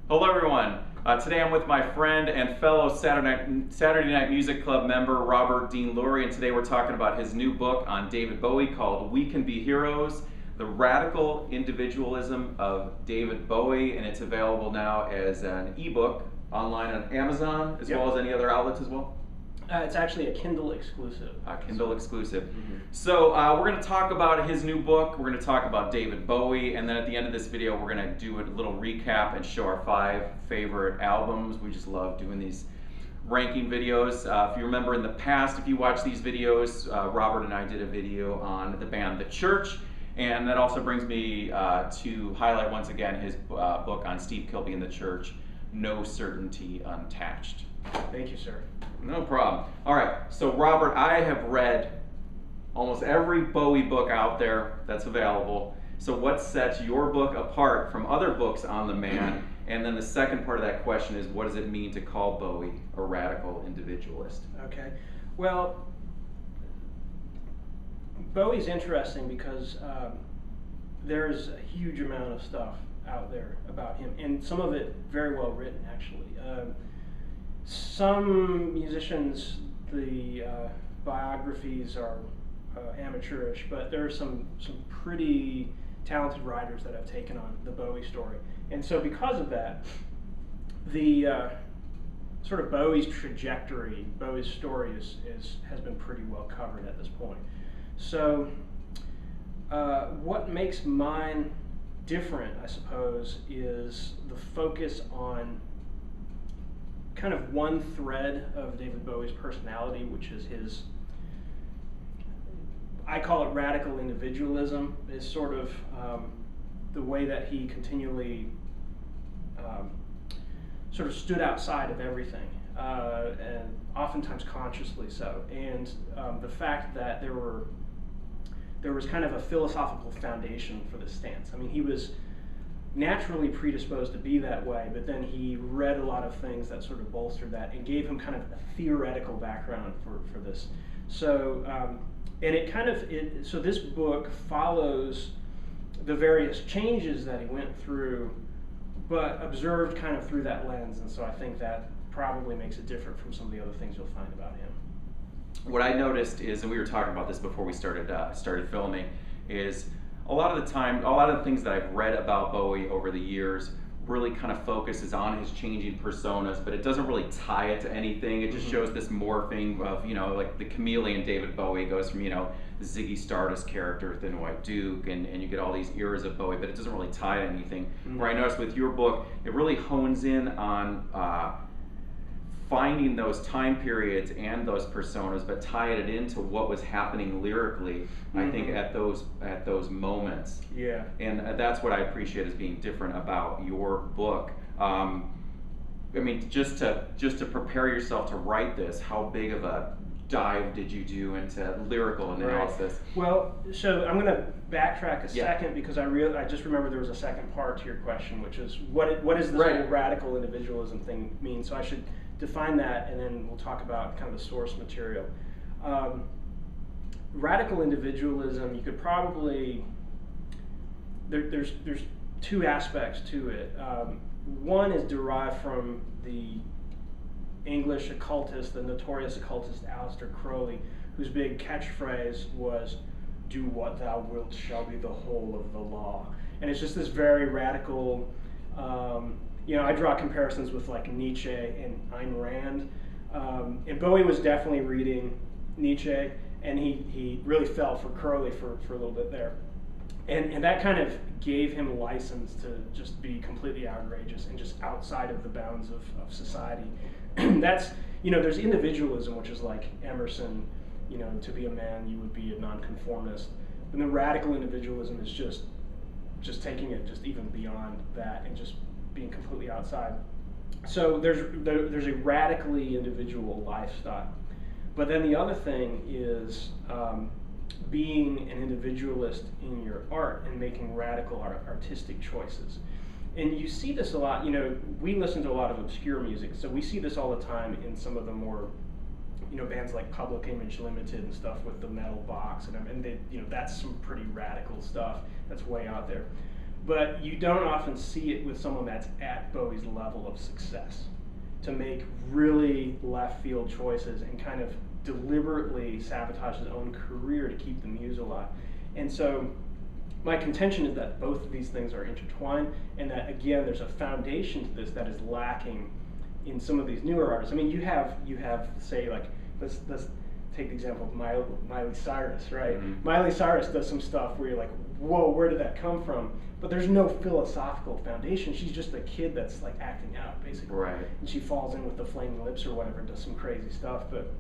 Hello everyone. Today I'm with my friend and fellow Saturday Night Music Club member Robert Dean Lurie, and today we're talking about his new book on David Bowie called We Can Be Heroes, The Radical Individualism of David Bowie, and it's available now as an ebook online on Amazon as well as any other outlets as well. It's actually a Kindle exclusive. A Kindle exclusive. So we're going to talk about his new book, we're going to talk about David Bowie, and then at the end of this video we're going to do a little recap and show our 5 favorite albums. We just love doing these ranking videos. If you remember in the past, if you watch these videos, Robert and I did a video on the band The Church, and that also brings me to highlight once again his book on Steve Kilbey and The Church, No Certainty Unattached. Thank you, sir. No problem. All right, so Robert, I have read almost every Bowie book out there that's available. So what sets your book apart from other books on the man? And then the second part of that question is, what does it mean to call Bowie a radical individualist? Okay. Well, Bowie's interesting because there's a huge amount of stuff out there about him, and some of it very well written, actually. Some musicians, the biographies are amateurish, but there are some pretty talented writers that have taken on the Bowie story. And so because of that, the sort of Bowie's trajectory, Bowie's story has been pretty well covered at this point. So what makes mine different, I suppose, is the focus on kind of one thread of David Bowie's personality, which is his, I call it radical individualism, is sort of the way that he continually sort of stood outside of everything, and oftentimes consciously so. And the fact that there was kind of a philosophical foundation for this stance. I mean, he was naturally predisposed to be that way, but then he read a lot of things that sort of bolstered that and gave him kind of a theoretical background for this. So, and it kind of, so this book follows the various changes that he went through, but observed kind of through that lens, and so I think that probably makes it different from some of the other things you'll find about him. What I noticed is, and we were talking about this before we started filming, is a lot of the time, a lot of the things that I've read about Bowie over the years really kind of focuses on his changing personas, but it doesn't really tie it to anything. It just shows this morphing of, like the chameleon David Bowie goes from, the Ziggy Stardust character, Thin White Duke, and you get all these eras of Bowie, but it doesn't really tie to anything. Where I noticed with your book, it really hones in on finding those time periods and those personas, but tying it into what was happening lyrically, I think, at those moments. Yeah. And that's what I appreciate as being different about your book. I mean, just to prepare yourself to write this, how big of a dive did you do into lyrical analysis? Right. Well, so I'm going to backtrack a second because I just remembered there was a second part to your question, which is what does this whole radical individualism thing mean? So I should define that, and then we'll talk about kind of the source material. Radical individualism, you could probably, there's 2 aspects to it. One is derived from the English occultist, the notorious occultist Aleister Crowley, whose big catchphrase was, "Do what thou wilt shall be the whole of the law." And it's just this very radical, I draw comparisons with like Nietzsche and Ayn Rand. And Bowie was definitely reading Nietzsche, and he really fell for Crowley for a little bit there. And that kind of gave him license to just be completely outrageous and just outside of the bounds of society. That's, there's individualism, which is like Emerson, to be a man, you would be a nonconformist. And the radical individualism is just taking it just even beyond that and just being completely outside. So there's a radically individual lifestyle. But then the other thing is being an individualist in your art and making radical artistic choices. And you see this a lot, we listen to a lot of obscure music, so we see this all the time in some of the more, bands like Public Image Limited and stuff with the metal box, and they, that's some pretty radical stuff that's way out there. but you don't often see it with someone that's at Bowie's level of success, to make really left field choices and kind of deliberately sabotage his own career to keep the muse alive. And so my contention is that both of these things are intertwined, and that again there's a foundation to this that is lacking in some of these newer artists. I mean, you have say, like, let's take the example of Miley Cyrus, right? Mm-hmm. Miley Cyrus does some stuff where you're like, whoa, where did that come from? But there's no philosophical foundation. She's just a kid that's like acting out, basically. Right. And she falls in with the flaming lips or whatever and does some crazy stuff. But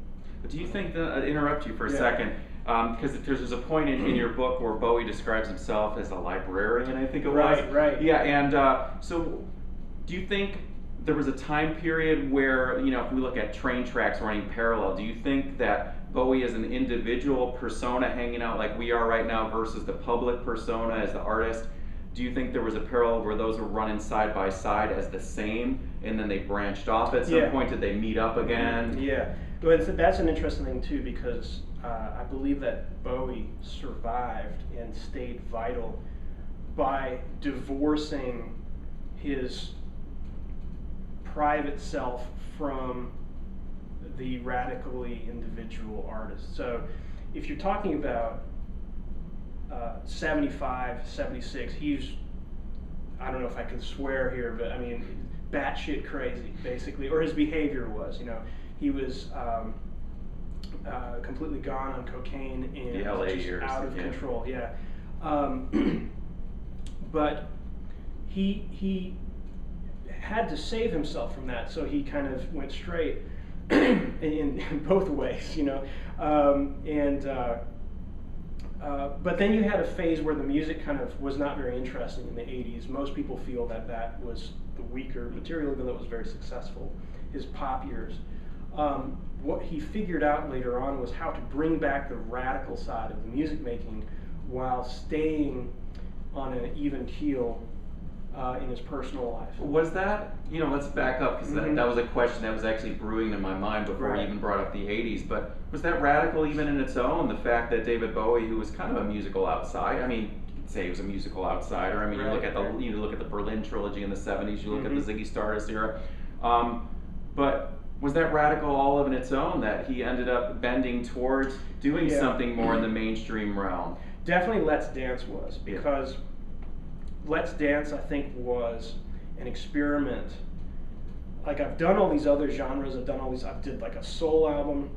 do you think that, interrupt you for a Yeah. second, because there's a point in your book where Bowie describes himself as a librarian, I think it was. Right. Yeah, and so do you think there was a time period where, you know, if we look at train tracks running parallel, do you think that Bowie is an individual persona hanging out like we are right now versus the public persona as the artist? Do you think there was a parallel where those were running side by side as the same, and then they branched off at some point? Did they meet up again? Yeah, but that's an interesting thing too, because I believe that Bowie survived and stayed vital by divorcing his private self from the radically individual artist. So if you're talking about 75, 76, he's, I don't know if I can swear here, but I mean, batshit crazy, basically, or his behavior was, you know, he was completely gone on cocaine and the LA just years, out of control, but he had to save himself from that, so he kind of went straight in both ways, you know, but then you had a phase where the music kind of was not very interesting in the 80s. Most people feel that that was the weaker material, even though it was very successful, his pop years. What he figured out later on was how to bring back the radical side of the music making while staying on an even keel in his personal life. Was that, you know, let's back up, because that was a question that was actually brewing in my mind before we even brought up the 80s, but was that radical even in its own, the fact that David Bowie, who was kind of a musical outsider, I mean, you could say he was a musical outsider, I mean, you look at the Berlin trilogy in the 70s, you look at the Ziggy Stardust era, but was that radical all of in its own, that he ended up bending towards doing something more in the mainstream realm? Definitely Let's Dance was, because Let's Dance, I think, was an experiment. Like, I've done all these other genres, I did like a soul album.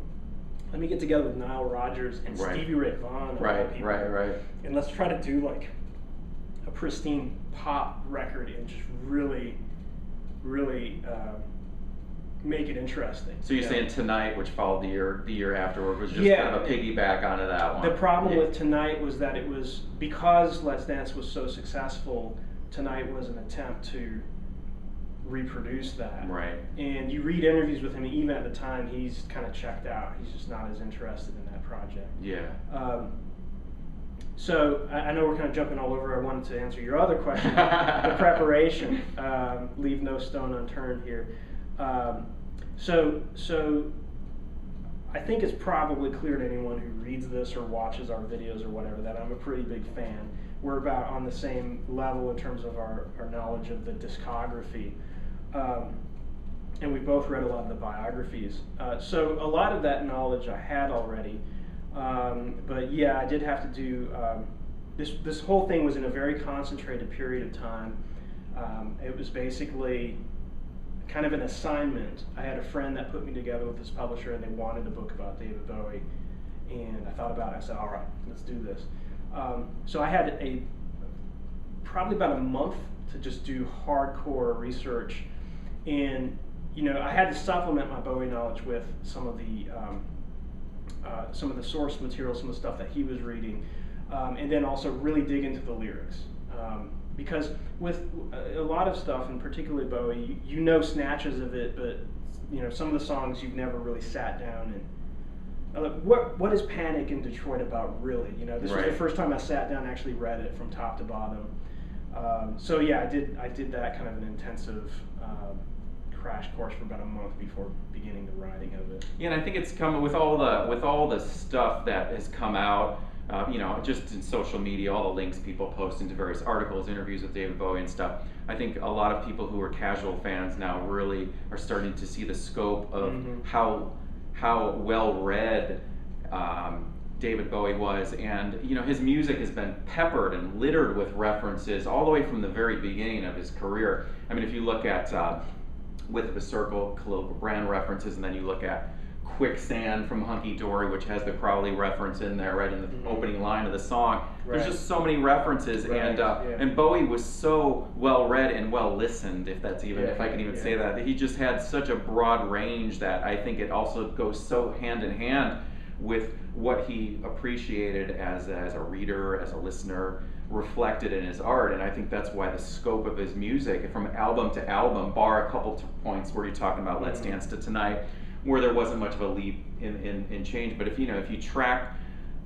Let me get together with Nile Rodgers and Stevie Ray Vaughan. Right. And let's try to do like a pristine pop record and just really make it interesting. So you're saying Tonight, which followed the year afterward, was just kind of a piggyback onto that one? The problem with Tonight was that it was, because Let's Dance was so successful, Tonight was an attempt to reproduce that. Right. And you read interviews with him, even at the time, he's kind of checked out. He's just not as interested in that project. Yeah. So I know we're kind of jumping all over. I wanted to answer your other question, the preparation. Leave no stone unturned here. So I think it's probably clear to anyone who reads this or watches our videos or whatever that I'm a pretty big fan. We're about on the same level in terms of our knowledge of the discography. And we both read a lot of the biographies. So a lot of that knowledge I had already. But yeah, I did have to do, this whole thing was in a very concentrated period of time. It was basically kind of an assignment. I had a friend that put me together with this publisher, and they wanted a book about David Bowie. And I thought about it. I said, all right, let's do this. So I had probably about a month to just do hardcore research. And, you know, I had to supplement my Bowie knowledge with some of the source material, some of the stuff that he was reading, and then also really dig into the lyrics. Because with a lot of stuff, and particularly Bowie, you know snatches of it, but you know some of the songs you've never really sat down and what is Panic in Detroit about, really? You know, this was the first time I sat down and actually read it from top to bottom. So yeah, I did that kind of an intensive crash course for about a month before beginning the writing of it. Yeah, and I think it's come with all the stuff that has come out. you know, just in social media, all the links people post into various articles, interviews with David Bowie and stuff. I think a lot of people who are casual fans now really are starting to see the scope of how well read David Bowie was, and you know, his music has been peppered and littered with references all the way from the very beginning of his career. I mean, if you look at Width of a Circle, Khalil Gibran references, and then you look at Quicksand from Hunky Dory, which has the Crowley reference in there right in the opening line of the song. There's just so many references, and Bowie was so well read and well listened, if that's even, if I can even say that. He just had such a broad range that I think it also goes so hand in hand with what he appreciated as a reader, as a listener, reflected in his art. And I think that's why the scope of his music, from album to album, bar a couple points where you're talking about Let's Dance to Tonight, where there wasn't much of a leap in change. But if you track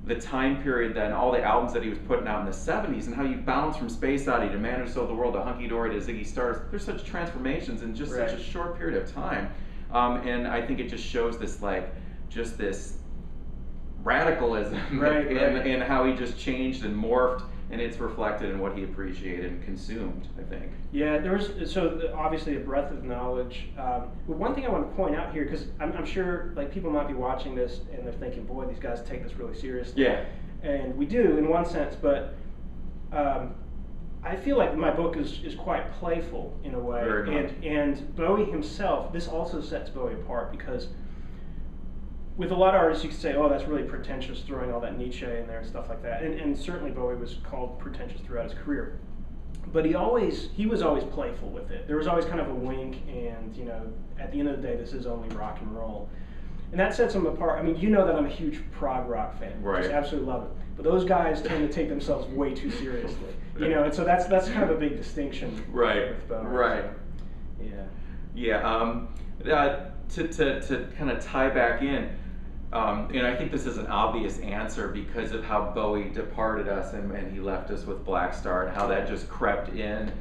the time period, then all the albums that he was putting out in the 70s, and how you bounce from Space Oddity to Man Who Sold the World to Hunky Dory to Ziggy Stardust, there's such transformations in just such a short period of time. And I think it just shows this this radicalism in how he just changed and morphed, and it's reflected in what he appreciated and consumed, I think. Yeah, obviously a breadth of knowledge. But one thing I want to point out here, because I'm sure like people might be watching this and they're thinking, boy, these guys take this really seriously. Yeah. And we do in one sense, but I feel like my book is quite playful in a way. Very much. And Bowie himself, this also sets Bowie apart, because with a lot of artists, you could say, oh, that's really pretentious, throwing all that Nietzsche in there and stuff like that. And certainly Bowie was called pretentious throughout his career. But he was always playful with it. There was always kind of a wink, and you know, at the end of the day, this is only rock and roll. And that sets him apart. I mean, you know that I'm a huge prog rock fan. Right. Just absolutely love it. But those guys tend to take themselves way too seriously. You know, and so that's kind of a big distinction. Right. With Bowie. Right. So, yeah. To kind of tie back in, and I think this is an obvious answer because of how Bowie departed us and he left us with Black Star, and how that just crept in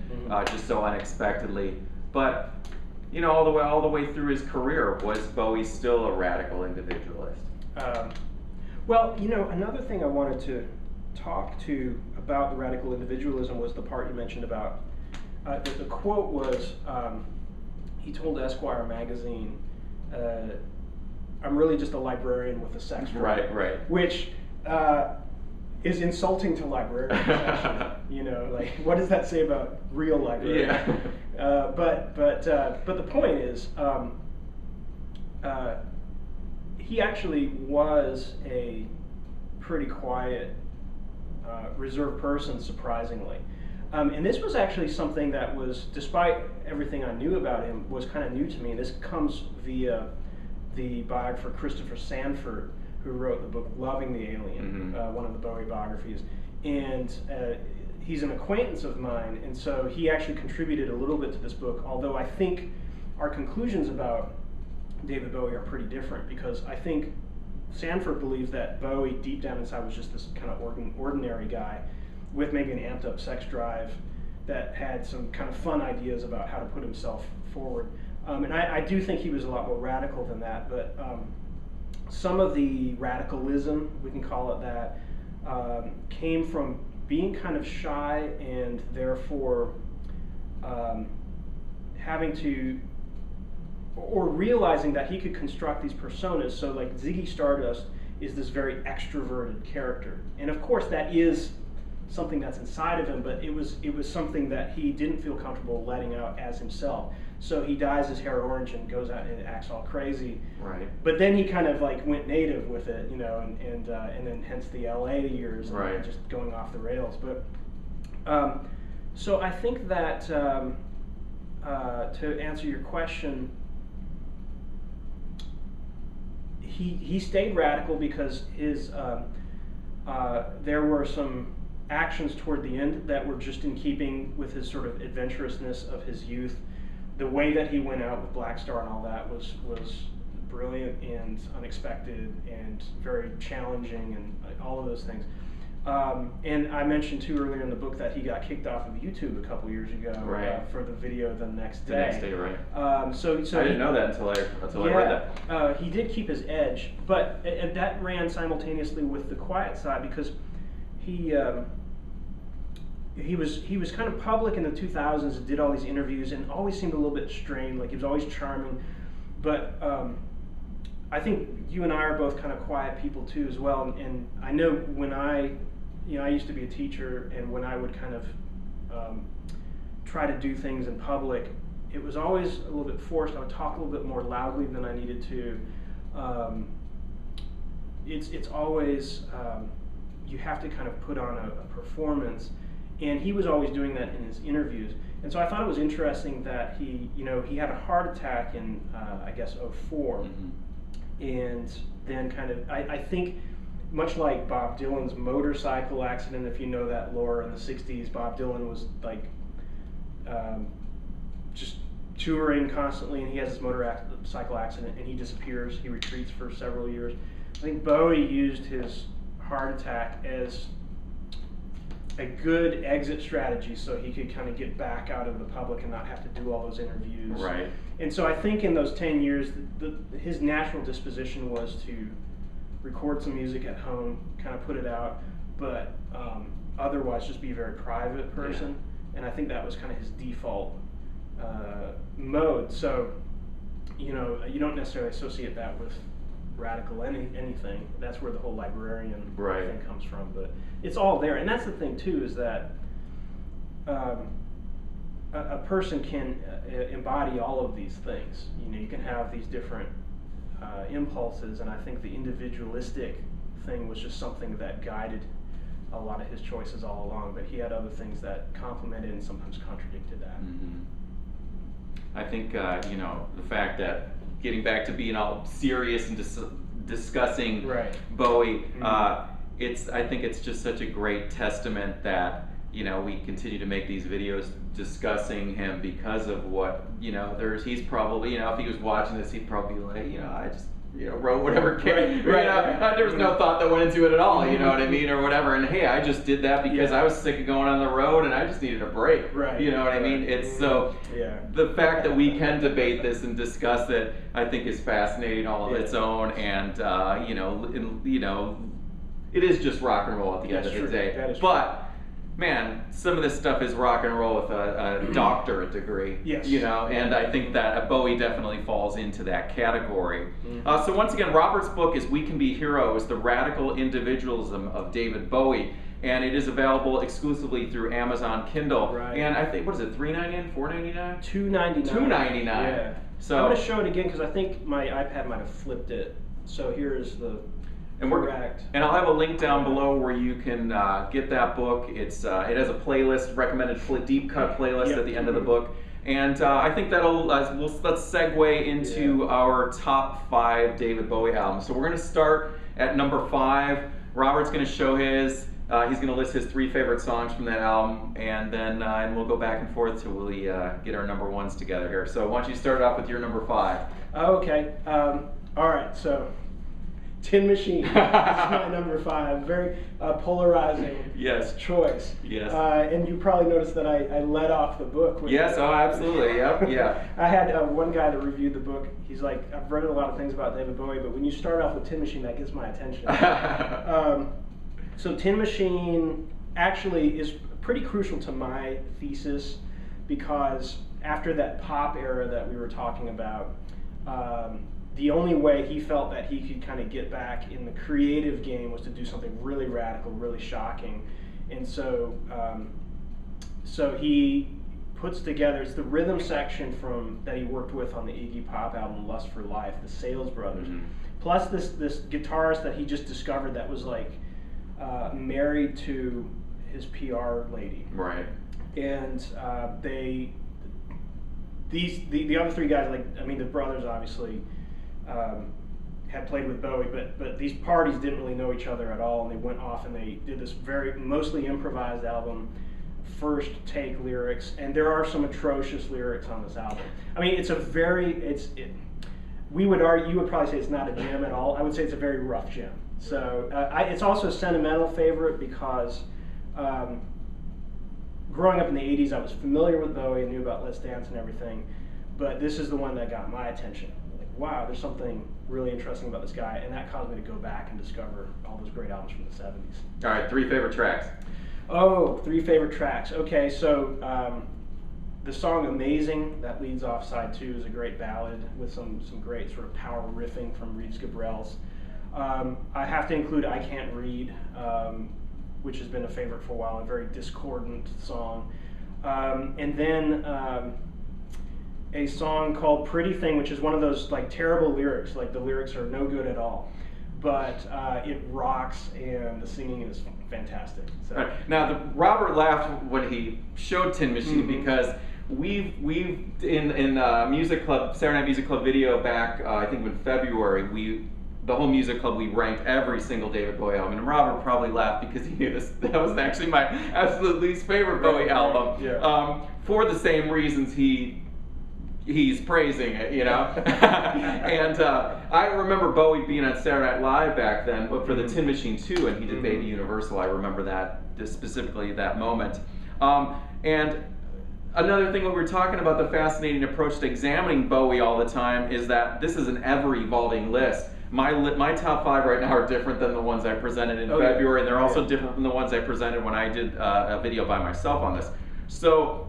just so unexpectedly. But you know, all the way through his career, was Bowie still a radical individualist? Well, you know, another thing I wanted to talk to about the radical individualism was the part you mentioned about the quote was, he told Esquire magazine, I'm really just a librarian with a sex drive. Right. Which is insulting to librarians, actually. You know, like, what does that say about real librarians? Yeah. But the point is, he actually was a pretty quiet, reserved person, surprisingly. And this was actually something that was, despite everything I knew about him, was kind of new to me. And this comes via the biographer Christopher Sanford, who wrote the book Loving the Alien, one of the Bowie biographies. And he's an acquaintance of mine, and so he actually contributed a little bit to this book, although I think our conclusions about David Bowie are pretty different, because I think Sanford believes that Bowie, deep down inside, was just this kind of ordinary guy with maybe an amped up sex drive that had some kind of fun ideas about how to put himself forward. And I do think he was a lot more radical than that, but some of the radicalism, we can call it that, came from being kind of shy and therefore having to, or realizing that he could construct these personas. So like Ziggy Stardust is this very extroverted character. And of course that is something that's inside of him, but it was something that he didn't feel comfortable letting out as himself. So he dyes his hair orange and goes out and acts all crazy. Right. But then he kind of like went native with it, you know, and then hence the LA years, and just going off the rails. But so I think that to answer your question, he stayed radical because his there were some actions toward the end that were just in keeping with his sort of adventurousness of his youth. The way that he went out with Black Star and all that was brilliant and unexpected and very challenging and all of those things. And I mentioned too earlier in the book that he got kicked off of YouTube a couple years ago for the video the next day. The next day, right. So I didn't know that until I read that. He did keep his edge, but that ran simultaneously with the quiet side, because he was kind of public in the 2000s and did all these interviews and always seemed a little bit strained. Like he was always charming, but I think you and I are both kind of quiet people too as well. And I know when I used to be a teacher, and when I would kind of try to do things in public, it was always a little bit forced. I would talk a little bit more loudly than I needed to. It's always you have to kind of put on a performance, and he was always doing that in his interviews. And so I thought it was interesting that he had a heart attack in I guess '04, and then kind of I think much like Bob Dylan's motorcycle accident, if you know that lore, in the '60s, Bob Dylan was like just touring constantly, and he has this motorcycle accident and he disappears. He retreats for several years. I think Bowie used his heart attack as a good exit strategy so he could kind of get back out of the public and not have to do all those interviews. Right. And so I think in those 10 years, his natural disposition was to record some music at home, kind of put it out, but otherwise just be a very private person. Yeah. And I think that was kind of his default mode. So, you don't necessarily associate that with radical anything. That's where the whole librarian thing comes from. But it's all there. And that's the thing, too, is that a person can embody all of these things. You can have these different impulses, and I think the individualistic thing was just something that guided a lot of his choices all along, but he had other things that complemented and sometimes contradicted that. I think the fact that getting back to being all serious and discussing Bowie, I think it's just such a great testament that we continue to make these videos discussing him because of what he's probably if he was watching this, he'd probably be like, I just wrote whatever came. There was no thought that went into it at all, you know what I mean, or whatever. And hey, I just did that because I was sick of going on the road and I just needed a break. You know what I mean? It's so the fact that we can debate this and discuss it, I think, is fascinating all of its own. And it is just rock and roll at the end of the day. But man, some of this stuff is rock and roll with a doctorate degree. And I think that Bowie definitely falls into that category. So once again, Robert's book is We Can Be Heroes, The Radical Individualism of David Bowie. And it is available exclusively through Amazon Kindle. And I think, what is it, $3.99, $4.99? $2.99. $2.99. Yeah. So I'm going to show it again because I think my iPad might have flipped it. So here's the... And I'll have a link down below where you can get that book. It has a playlist, recommended deep cut playlist at the end of the book. And I think that'll let's segue into our top 5 David Bowie albums. So we're going to start at number 5. Robert's going to show his. He's going to list his 3 favorite songs from that album, and then and we'll go back and forth till we get our number 1s together here. So why don't you start off with your number 5? Okay. All right. So. Tin Machine is my number 5. Very polarizing choice. And you probably noticed that I led off the book. Absolutely. Yeah. I had one guy that reviewed the book. He's like, I've read a lot of things about David Bowie, but when you start off with Tin Machine, that gets my attention. So Tin Machine actually is pretty crucial to my thesis because after that pop era that we were talking about, the only way he felt that he could kind of get back in the creative game was to do something really radical, really shocking. And so he puts together, it's the rhythm section that he worked with on the Iggy Pop album Lust for Life, the Sales Brothers, plus this guitarist that he just discovered that was like married to his PR lady. And the other 3 guys, the brothers obviously had played with Bowie, but these parties didn't really know each other at all, and they went off and they did this very mostly improvised album, first take lyrics, and there are some atrocious lyrics on this album. I mean, you would probably say it's not a gem at all. I would say it's a very rough gem. So it's also a sentimental favorite because growing up in the 80s, I was familiar with Bowie and knew about Let's Dance and everything, but this is the one that got my attention. Like, wow, there's something really interesting about this guy, and that caused me to go back and discover all those great albums from the 70s. All right, 3 favorite tracks. Oh, 3 favorite tracks. Okay, so the song "Amazing" that leads off side 2 is a great ballad with some great sort of power riffing from Reeves Gabrels. I have to include "I Can't Read," which has been a favorite for a while, a very discordant song. And then a song called "Pretty Thing," which is one of those like terrible lyrics, like the lyrics are no good at all, but it rocks and the singing is fantastic. So. Right. Now, Robert laughed when he showed Tin Machine because we've in Music Club, Saturday Night Music Club video back, I think in February, the whole music club, we ranked every single David Bowie album, and Robert probably laughed because he knew that was actually my absolute least favorite Bowie album. Yeah. For the same reasons he's praising it, you know. And I remember Bowie being on Saturday Night Live back then, but for the Tin Machine 2, and he did Baby Universal. I remember that specifically that moment. And another thing when we were talking about the fascinating approach to examining Bowie all the time is that this is an ever-evolving list. My top 5 right now are different than the ones I presented in February, and they're also different from the ones I presented when I did a video by myself on this. So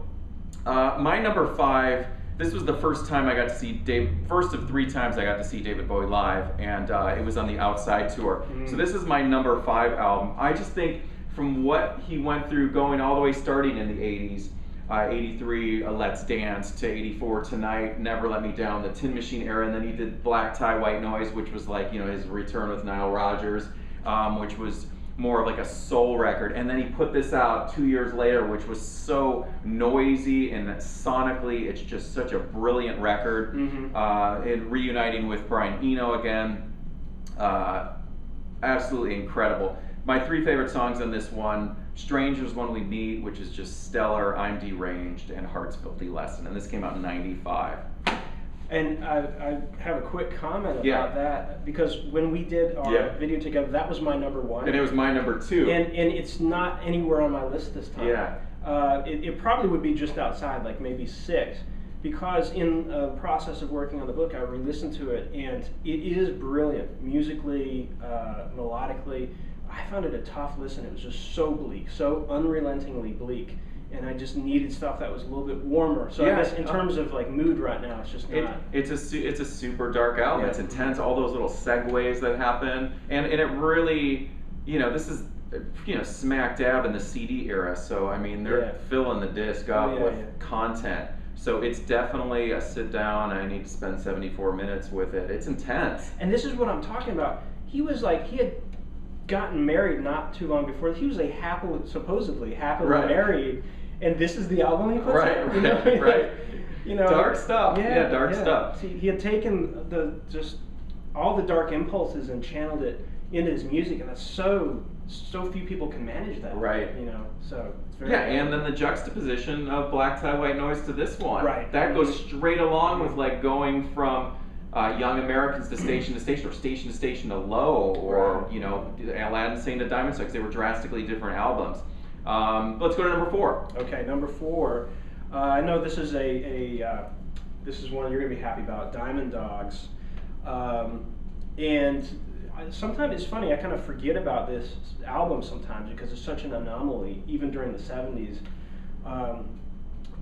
my number 5, this was the first time I got to see first of 3 times I got to see David Bowie live, and it was on the Outside tour. So this is my number 5 album. I just think from what he went through, going all the way starting in the 80s, 83, Let's Dance, to 84, Tonight, Never Let Me Down, the Tin Machine era, and then he did Black Tie, White Noise, which was like, you know, his return with Nile Rodgers, which was more of like a soul record, and then he put this out 2 years later, which was so noisy and sonically it's just such a brilliant record. And reuniting with Brian Eno again, absolutely incredible. My 3 favorite songs on this one: "Strangers When We Meet," which is just stellar, "I'm Deranged," and "Heart's Filthy Lesson," and this came out in '95. And I have a quick comment about that, because when we did our video together, that was my number 1. And it was my number 2. And it's not anywhere on my list this time. Yeah. It probably would be just outside, like maybe 6, because in the process of working on the book, I re-listened to it, and it is brilliant, musically, melodically. I found it a tough listen. It was just so bleak, so unrelentingly bleak. And I just needed stuff that was a little bit warmer. So I guess in terms of like mood right now, it's just not. It's a super dark album. It's intense. All those little segues that happen, and it really, you know, this is, you know, smack dab in the CD era. So I mean, they're filling the disc up with content. So it's definitely a sit down. I need to spend 74 minutes with it. It's intense. And this is what I'm talking about. He was like, he had gotten married not too long before. He was supposedly happily married. And this is the album he puts out? Right. You know, dark stuff. Yeah, dark stuff. See, he had taken all the dark impulses and channeled it into his music, and that's so few people can manage that. Right. You know, so it's very and then the juxtaposition of Black Tie, White Noise to this one. Right. That goes straight along with like going from Young Americans to Station, or Station to Low, or you know, Aladdin Sane to Diamond Sucks. They were drastically different albums. Let's go to number 4. Okay, number 4. I know this is this is one you're gonna be happy about. Diamond Dogs, and sometimes it's funny. I kind of forget about this album sometimes because it's such an anomaly, even during the '70s.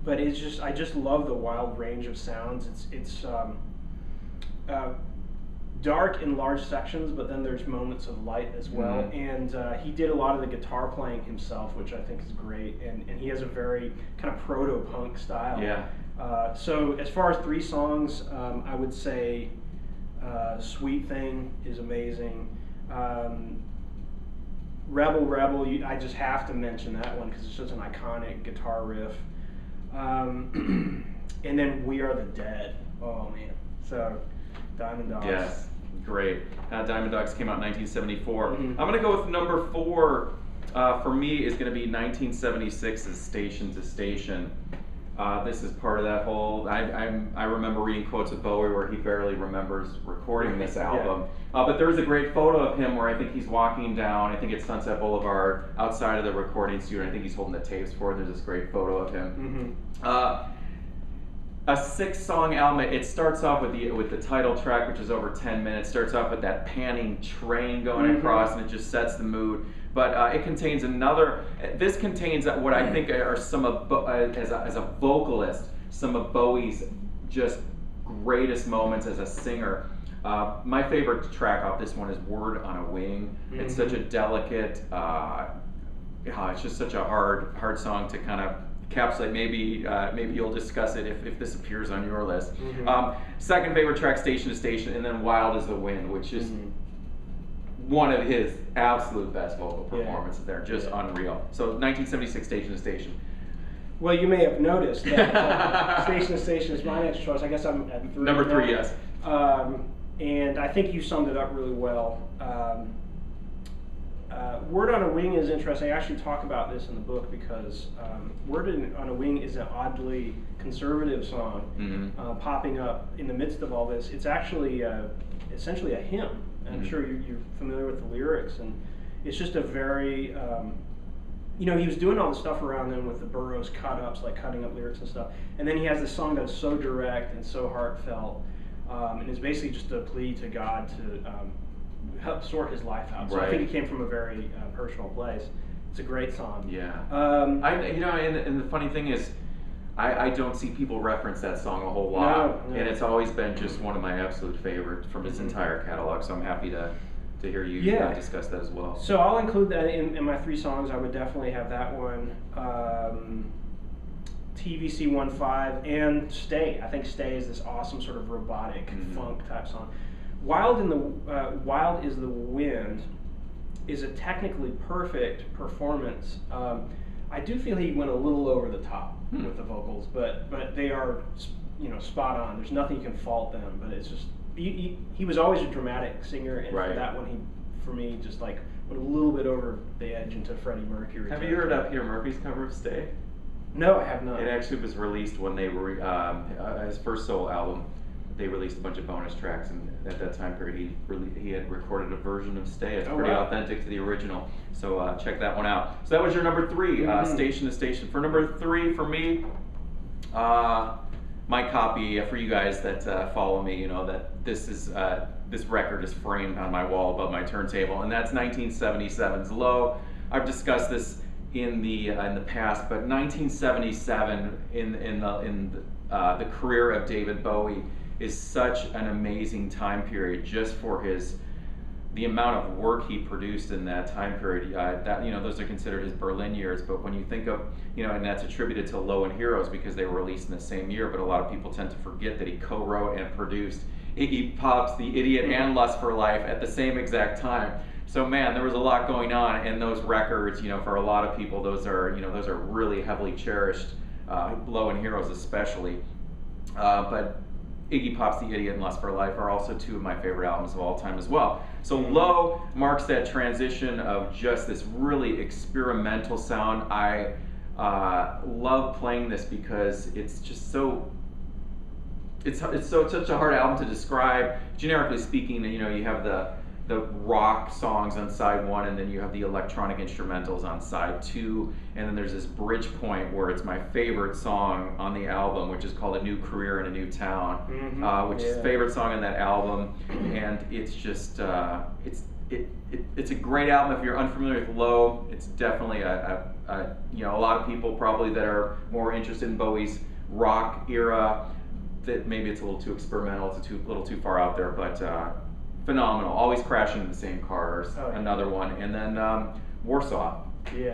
But it's just, I just love the wild range of sounds. It's dark in large sections, but then there's moments of light as well. And he did a lot of the guitar playing himself, which I think is great. And he has a very kind of proto-punk style. Yeah. So as far as 3 songs, I would say Sweet Thing is amazing. Rebel Rebel, I just have to mention that one because it's such an iconic guitar riff. And then We Are the Dead. Oh man. So Diamond Dogs. Yes, great. Diamond Dogs came out in 1974. I'm going to go with number 4. For me, is going to be 1976's Station to Station. This is part of that whole. I remember reading quotes of Bowie where he barely remembers recording this album. But there's a great photo of him where I think he's walking down. I think it's Sunset Boulevard outside of the recording studio. I think he's holding the tapes for it. There's this great photo of him. a 6-song album. It starts off with the title track, which is over 10 minutes. Starts off with that panning train going across, and it just sets the mood. But it contains another. This contains what I think are some of as a vocalist, some of Bowie's just greatest moments as a singer. My favorite track off this one is "Word on a Wing." It's such a delicate. It's just such a hard song to kind of encapsulate. Maybe you'll discuss it if this appears on your list. Second favorite track, "Station to Station," and then "Wild as the Wind," which is one of his absolute best vocal performances. They're just unreal. So 1976, "Station to Station." Well, you may have noticed that "Station to Station" is my next choice. I guess I'm at 3. Number 3, yes. And I think you summed it up really well. "Word on a Wing" is interesting. I actually talk about this in the book because "Word on a Wing" is an oddly conservative song popping up in the midst of all this. It's actually essentially a hymn. I'm sure you're familiar with the lyrics, and it's just a very, he was doing all the stuff around them with the Burroughs cut-ups, like cutting up lyrics and stuff, and then he has this song that's so direct and so heartfelt, and it's basically just a plea to God to help sort his life out. So I think it came from a very personal place. It's a great song. Yeah. And the funny thing is, I don't see people reference that song a whole lot, and it's always been just one of my absolute favorites from its entire catalog. So I'm happy to hear you discuss that as well. So I'll include that in my 3 songs. I would definitely have that one, TVC 1.5, and "Stay." I think "Stay" is this awesome sort of robotic funk type song. "Wild is the Wind" is a technically perfect performance. I do feel he went a little over the top with the vocals, but they are spot on. There's nothing you can fault them. But it's just he was always a dramatic singer, and for that one, he for me just like went a little bit over the edge into Freddie Mercury. Have you heard Peter Murphy's cover of "Stay"? No, I have not. It actually was released when they were his first solo album. They released a bunch of bonus tracks, and at that time period, he had recorded a version of "Stay." It's pretty authentic to the original, so check that one out. So that was your number 3, "Station to Station." For number 3, for me, my copy for you guys that follow me, that this record is framed on my wall above my turntable, and that's 1977's "Low." I've discussed this in the past, but 1977 in the career of David Bowie is such an amazing time period, just for the amount of work he produced in that time period. Those are considered his Berlin years, but when you think of, and that's attributed to "Low" and "Heroes" because they were released in the same year, but a lot of people tend to forget that he co-wrote and produced Iggy Pop's "The Idiot" and "Lust for Life" at the same exact time. So man, there was a lot going on, and those records, for a lot of people, those are really heavily cherished, "Low" and "Heroes" especially. But Iggy Pop's "The Idiot" and "Lust for Life" are also 2 of my favorite albums of all time as well. So "Low" marks that transition of just this really experimental sound. I love playing this because it's just such a hard album to describe. Generically speaking, you have the rock songs on side 1, and then you have the electronic instrumentals on side 2, and then there's this bridge point where it's my favorite song on the album, which is called "A New Career in a New Town," which is favorite song on that album, and it's just it's a great album. If you're unfamiliar with "Low," it's definitely a lot of people probably that are more interested in Bowie's rock era, that maybe it's a little too experimental, it's a little too far out there, but phenomenal. Always crashing in the same cars. Another one, and then Warsaw. Yeah.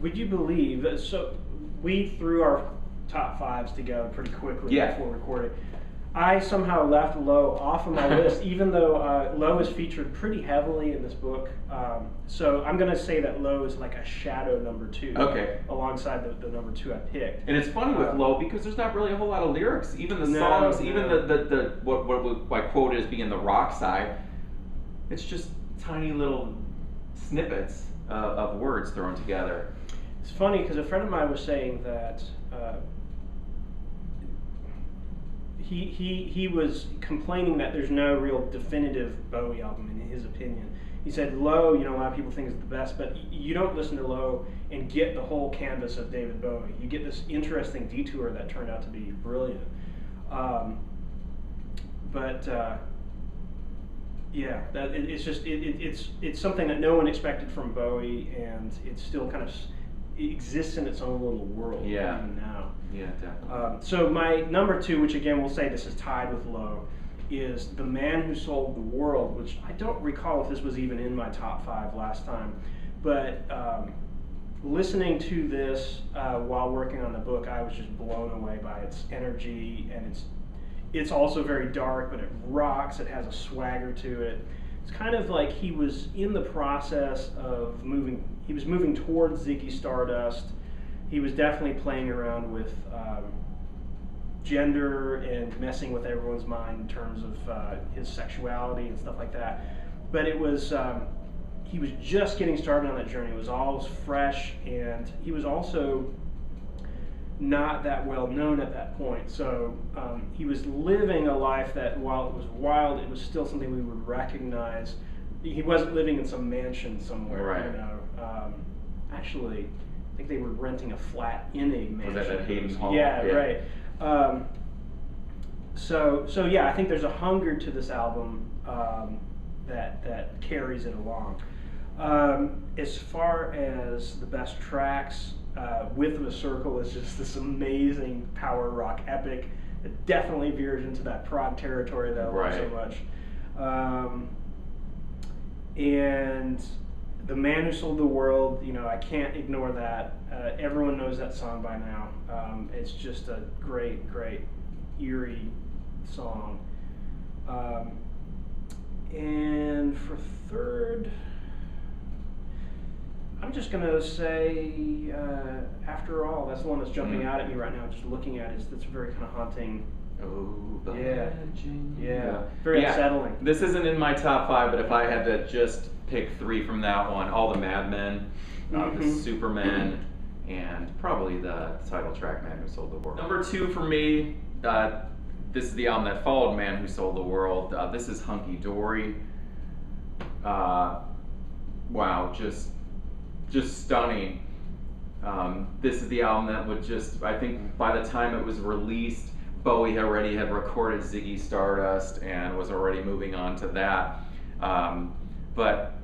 Would you believe? So we threw our top 5s together pretty quickly before recording. I somehow left "Low" off of my list, even though "Low" is featured pretty heavily in this book. So I'm going to say that "Low" is like a shadow number 2. Okay. Alongside the number 2 I picked. And it's funny with "Low" because there's not really a whole lot of lyrics. Even the songs, even the what I quote as being the rock side, it's just tiny little snippets of words thrown together. It's funny because a friend of mine was saying that he was complaining that there's no real definitive Bowie album in his opinion. He said Low, a lot of people think is the best, but you don't listen to Low and get the whole canvas of David Bowie. You get this interesting detour that turned out to be brilliant. Yeah, it's something that no one expected from Bowie, and it still kind of exists in its own little world even now. Yeah, definitely. So my number 2, which again we'll say this is tied with Low, is The Man Who Sold the World, which I don't recall if this was even in my top 5 last time, but listening to this while working on the book, I was just blown away by its energy, and it's also very dark, but it rocks. It has a swagger to it. It's kind of like he was in the process of moving. He was moving towards Ziggy Stardust. He was definitely playing around with gender and messing with everyone's mind in terms of his sexuality and stuff like that. But it was he was just getting started on that journey. It was all fresh, and he was also not that well known at that point. So he was living a life that, while it was wild, it was still something we would recognize. He wasn't living in some mansion somewhere, right. Actually, I think they were renting a flat in a mansion. Was that at Hayden Hall? Yeah, right. So yeah, I think there's a hunger to this album that carries it along. As far as the best tracks, Width of a Circle is just this amazing power rock epic. It definitely veers into that prog territory that I love so much. And The Man Who Sold the World, I can't ignore that. Everyone knows that song by now. It's just a great, eerie song. And for third, I'm just going to say, After All. That's the one that's jumping out at me right now, just looking at it. It's very kind of haunting. Oh, yeah. Very unsettling. This isn't in my top 5, but if I had to just pick 3 from that one, all the Mad Men, the Superman, and probably the title track, Man Who Sold the World. Number 2 for me, this is the album that followed Man Who Sold the World. This is Hunky Dory. Wow, just stunning. This is the album that would I think by the time it was released, Bowie already had recorded Ziggy Stardust and was already moving on to that. But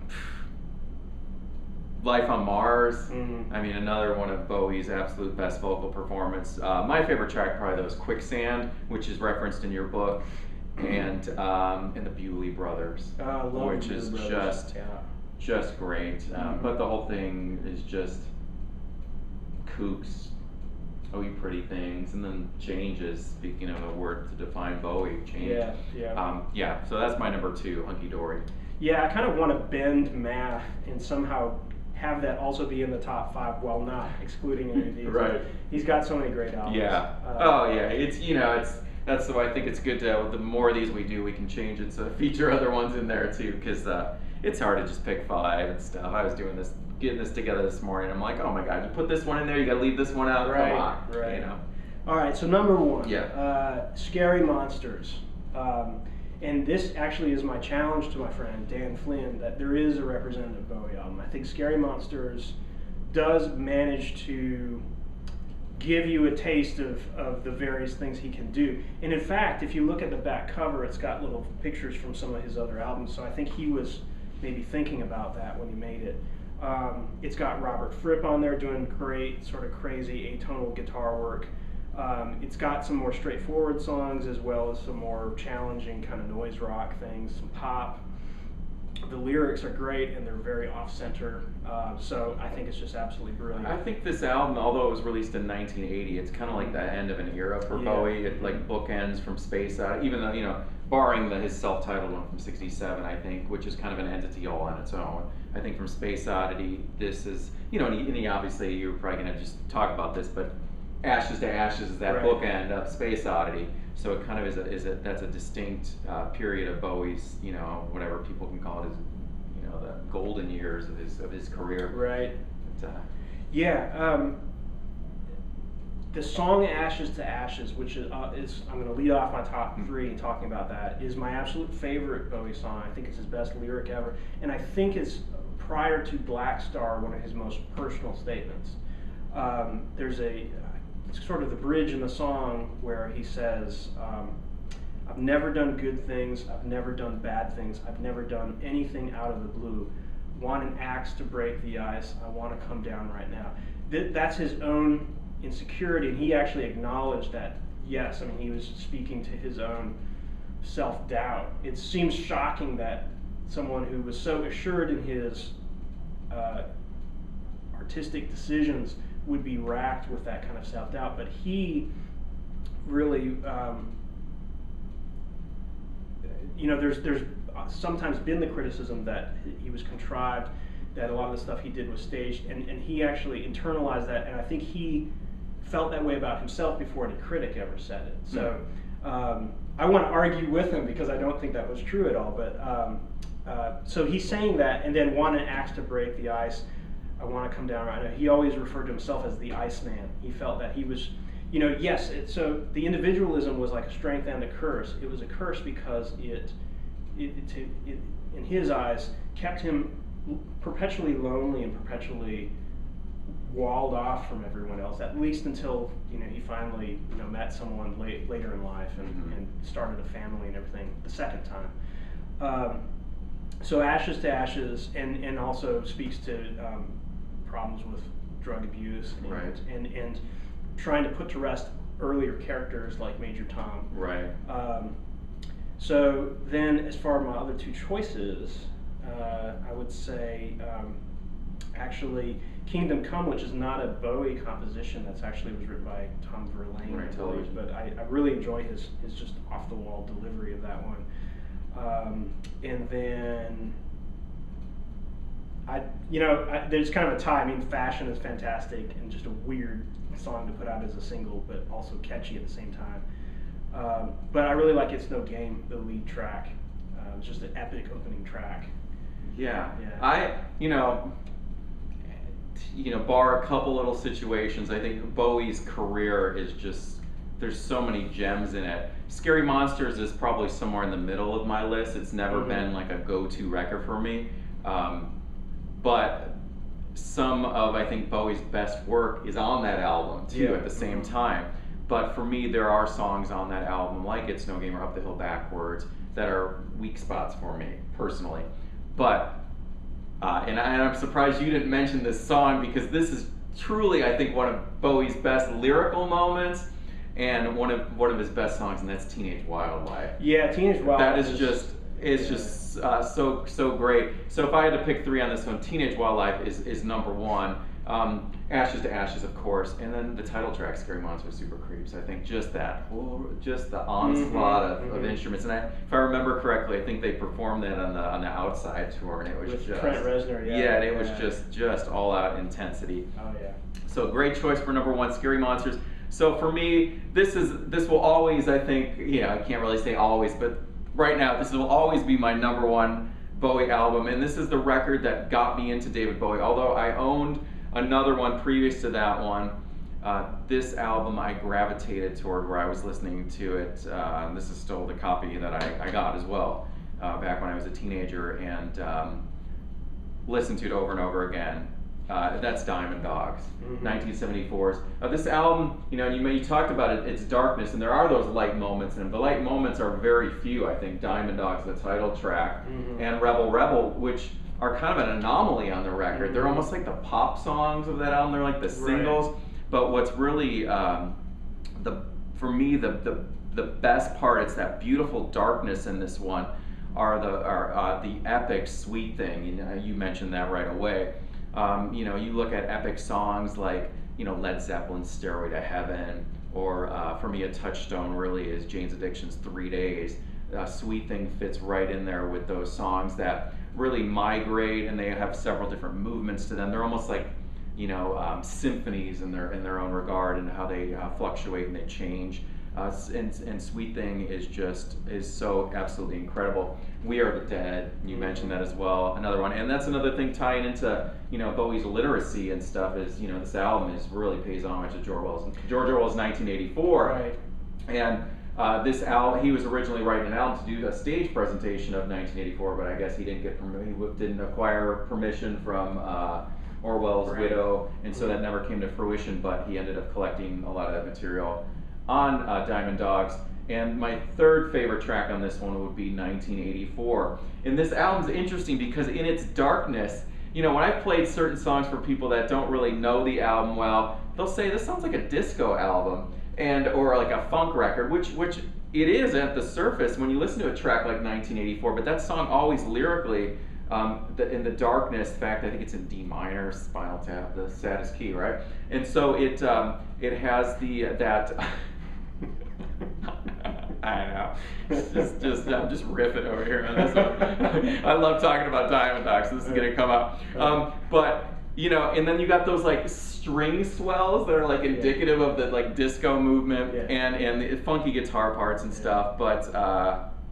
Life on Mars, I mean, another one of Bowie's absolute best vocal performance. My favorite track probably was Quicksand, which is referenced in your book, and the Bowie Brothers, which is just great. But the whole thing is just kooks, oh you pretty things, and then changes, speaking of a word to define Bowie, change. So that's my number 2, Hunky Dory. Yeah, I kind of want to bend math and somehow have that also be in the top 5 while not excluding any of these. Right. He's got so many great albums. That's why I think it's good to, the more of these we do, we can change it to feature other ones in there too, because it's hard to just pick 5 and stuff. I was getting this together this morning. I'm like, oh my god, you put this one in there, you gotta leave this one out. Right, come on, right. All right, so number 1, Scary Monsters. And this actually is my challenge to my friend Dan Flynn, that there is a representative Bowie album. I think Scary Monsters does manage to give you a taste of the various things he can do. And in fact, if you look at the back cover, it's got little pictures from some of his other albums, so I think he was maybe thinking about that when he made it. It's got Robert Fripp on there doing great, sort of crazy atonal guitar work. It's got some more straightforward songs as well as some more challenging kind of noise rock things, some pop. The lyrics are great and they're very off-center, so I think it's just absolutely brilliant. I think this album, although it was released in 1980, it's kind of like the end of an era for Bowie. It like bookends from Space Oddity, even though, barring his self-titled one from 67, I think, which is kind of an entity all on its own. I think from Space Oddity, this is, and obviously you're probably going to just talk about this, but Ashes to Ashes is that bookend of Space Oddity. So it kind of that's a distinct period of Bowie's, whatever people can call it, his, the golden years of his career. Right. But, the song "Ashes to Ashes," which is I'm going to lead off my top three in talking about that, is my absolute favorite Bowie song. I think it's his best lyric ever, and I think it's prior to Black Star one of his most personal statements. There's a sort of the bridge in the song where he says, "I've never done good things. I've never done bad things. I've never done anything out of the blue. Want an axe to break the ice. I want to come down right now." That's his own insecurity, and he actually acknowledged that. Yes, I mean, he was speaking to his own self-doubt. It seems shocking that someone who was so assured in his artistic decisions would be racked with that kind of self-doubt, but he really, there's sometimes been the criticism that he was contrived, that a lot of the stuff he did was staged, and he actually internalized that, and I think he felt that way about himself before any critic ever said it. So I want to argue with him because I don't think that was true at all, but so he's saying that, and then want an axe to break the ice, I want to come down right now. He always referred to himself as the Iceman. He felt that he was, so the individualism was like a strength and a curse. It was a curse because it in his eyes, kept him perpetually lonely and perpetually walled off from everyone else, at least until he finally met someone later in life and started a family and everything the second time. So Ashes to Ashes, and also speaks to problems with drug abuse and trying to put to rest earlier characters like Major Tom. Right. So then, as far as my other two choices, I would say actually Kingdom Come, which is not a Bowie composition. That's actually was written by Tom Verlaine, I believe. But I really enjoy his just off the wall delivery of that one. And then there's kind of a tie. I mean, Fashion is fantastic and just a weird song to put out as a single, but also catchy at the same time. But I really like It's No Game, the lead track. It's just an epic opening track. Yeah. Bar a couple little situations, I think Bowie's career is just, there's so many gems in it. Scary Monsters is probably somewhere in the middle of my list. It's never been like a go-to record for me. But some of, I think, Bowie's best work is on that album too at the same time. But for me, there are songs on that album, like It's No Game or Up the Hill Backwards, that are weak spots for me, personally. But, and I'm surprised you didn't mention this song, because this is truly, I think, one of Bowie's best lyrical moments, and one of his best songs, and that's Teenage Wildlife. Yeah, Teenage Wildlife. That is just so great. So if I had to pick three on this one, Teenage Wildlife is number one. Ashes to Ashes, of course, and then the title track, Scary Monsters, Super Creeps. I think just the onslaught of instruments. And if I remember correctly, I think they performed that on the Outside tour, and it was with just Trent Reznor. and it was just all out intensity. Oh yeah. So great choice for number one, Scary Monsters. So for me, this will always, I think, I can't really say always, but right now this will always be my number one Bowie album, and this is the record that got me into David Bowie. Although I owned another one previous to that one, this album I gravitated toward where I was listening to it. This is still the copy that I got as well back when I was a teenager, and listened to it over and over again. That's Diamond Dogs, 1974's. This album, you talked about it, its darkness, and there are those light moments, and the light moments are very few. I think Diamond Dogs, the title track, and Rebel Rebel, which are kind of an anomaly on the record. They're almost like the pop songs of that album. They're like the singles. Right. But what's really, for me, the best part, it's that beautiful darkness in this one, are the epic Sweet Thing. You mentioned that right away. You look at epic songs like, Led Zeppelin's Stairway to Heaven, or for me, a touchstone really is Jane's Addiction's 3 Days. Sweet Thing fits right in there with those songs that really migrate, and they have several different movements to them. They're almost like, symphonies in their own regard, and how they fluctuate and they change. and Sweet Thing is so absolutely incredible. We Are the Dead, you mentioned that as well, another one, and that's another thing tying into Bowie's literacy and stuff is this album really pays homage to George Orwell's 1984, Right. and this album, he was originally writing an album to do a stage presentation of 1984, but I guess he didn't didn't acquire permission from Orwell's widow, and so that never came to fruition. But he ended up collecting a lot of that material on Diamond Dogs. And my third favorite track on this one would be 1984. And this album's interesting because in its darkness, when I've played certain songs for people that don't really know the album well, they'll say this sounds like a disco album or like a funk record, which it is at the surface when you listen to a track like 1984. But that song always lyrically, in the darkness, in fact, I think it's in D minor, Spinal Tap, the saddest key, right? And so it has that. I know. It's just I'm just riffing over here on this one. I love talking about Diamond Dogs, so this is gonna come up. But and then you got those like string swells that are like indicative of the like disco movement and the funky guitar parts and stuff. But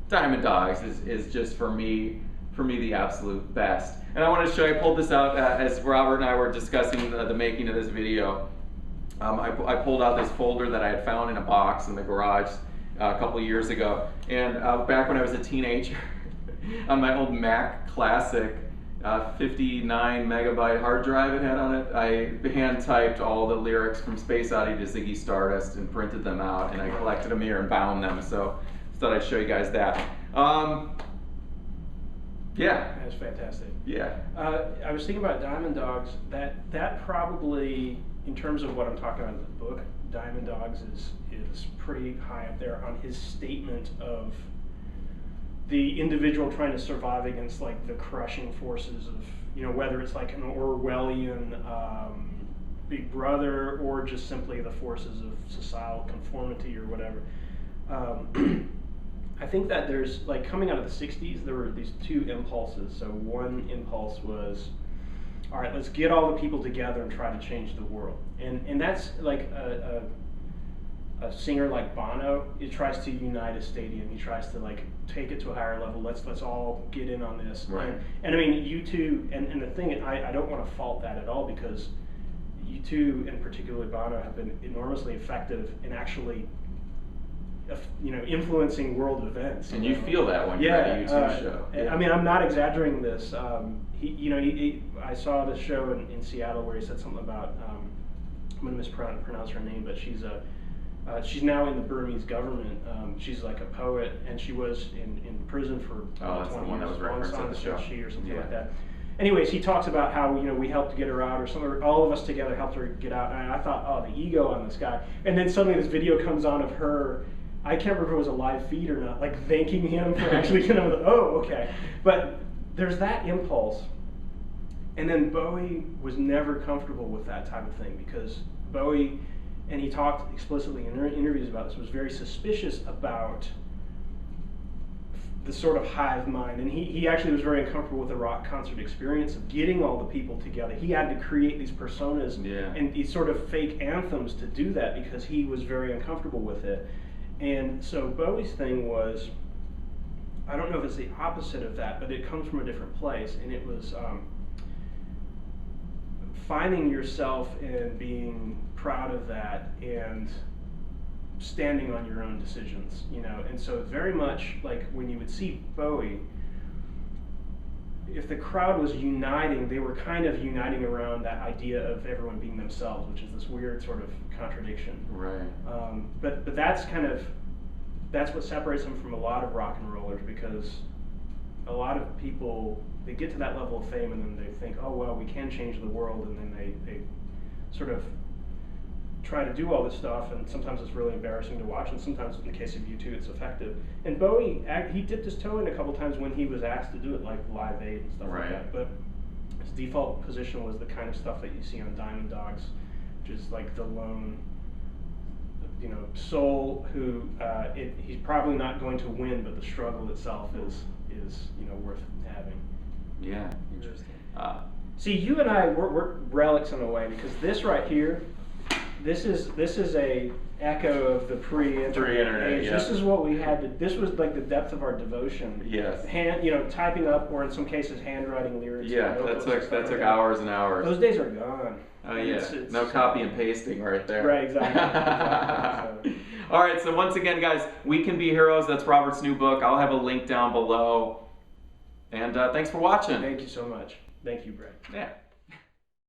Diamond Dogs is just for me the absolute best. And I want to show you, I pulled this out as Robert and I were discussing the making of this video. I pulled out this folder that I had found in a box in the garage a couple of years ago, and back when I was a teenager, on my old Mac Classic 59 megabyte hard drive it had on it, I hand typed all the lyrics from Space Oddity to Ziggy Stardust and printed them out, and I collected them here and bound them, so I thought I'd show you guys that. Yeah. That's fantastic. Yeah. I was thinking about Diamond Dogs, that probably, in terms of what I'm talking about in the book, Diamond Dogs is pretty high up there on his statement of the individual trying to survive against like the crushing forces of, whether it's like an Orwellian Big Brother or just simply the forces of societal conformity or whatever. I think that there's, like, coming out of the 60s, there were these two impulses. So one impulse was, all right, let's get all the people together and try to change the world. And that's like a singer like Bono. He tries to unite a stadium. He tries to like take it to a higher level. Let's all get in on this. Right. And I mean, U2, and the thing, I don't want to fault that at all, because U2 and particularly Bono have been enormously effective in actually influencing world events. And you feel that when you're at a YouTube show. I mean, I'm not exaggerating this. I saw this show in Seattle where he said something about, I'm going to mispronounce her name, but she's now in the Burmese government. She's like a poet, and she was in prison for 20 one that years. was referenced at the show. Or something like that. Anyways, he talks about how we helped get her out, or all of us together helped her get out. And I thought, oh, the ego on this guy. And then suddenly this video comes on of her. I can't remember if it was a live feed or not, like thanking him for actually, oh, okay. But there's that impulse. And then Bowie was never comfortable with that type of thing, because Bowie, and he talked explicitly in interviews about this, was very suspicious about the sort of hive mind. And he actually was very uncomfortable with the rock concert experience of getting all the people together. He had to create these personas and these sort of fake anthems to do that, because he was very uncomfortable with it. And so Bowie's thing was, I don't know if it's the opposite of that, but it comes from a different place, and it was finding yourself and being proud of that and standing on your own decisions, And so very much like when you would see Bowie, if the crowd was uniting, they were kind of uniting around that idea of everyone being themselves, which is this weird sort of contradiction. Right. But that's what separates them from a lot of rock and rollers, because a lot of people, they get to that level of fame and then they think, oh well, we can change the world, and then they sort of try to do all this stuff, and sometimes it's really embarrassing to watch, and sometimes in the case of U2 it's effective. And Bowie, he dipped his toe in a couple times when he was asked to do it, like Live Aid and stuff like that, but his default position was the kind of stuff that you see on Diamond Dogs, which is like the lone soul who he's probably not going to win, but the struggle itself is worth having. Yeah, interesting. See, you and I, we're relics in a way, because this right here This is a echo of the pre-internet age. Yeah. This is what we had to. This was like the depth of our devotion. Yes. Typing up, or in some cases handwriting lyrics. Yeah, that took hours and hours. Those days are gone. Oh yeah. It's no copy and pasting right there. Right. Exactly. So. All right. So once again, guys, We Can Be Heroes. That's Robert's new book. I'll have a link down below. And thanks for watching. Thank you so much. Thank you, Brett. Yeah.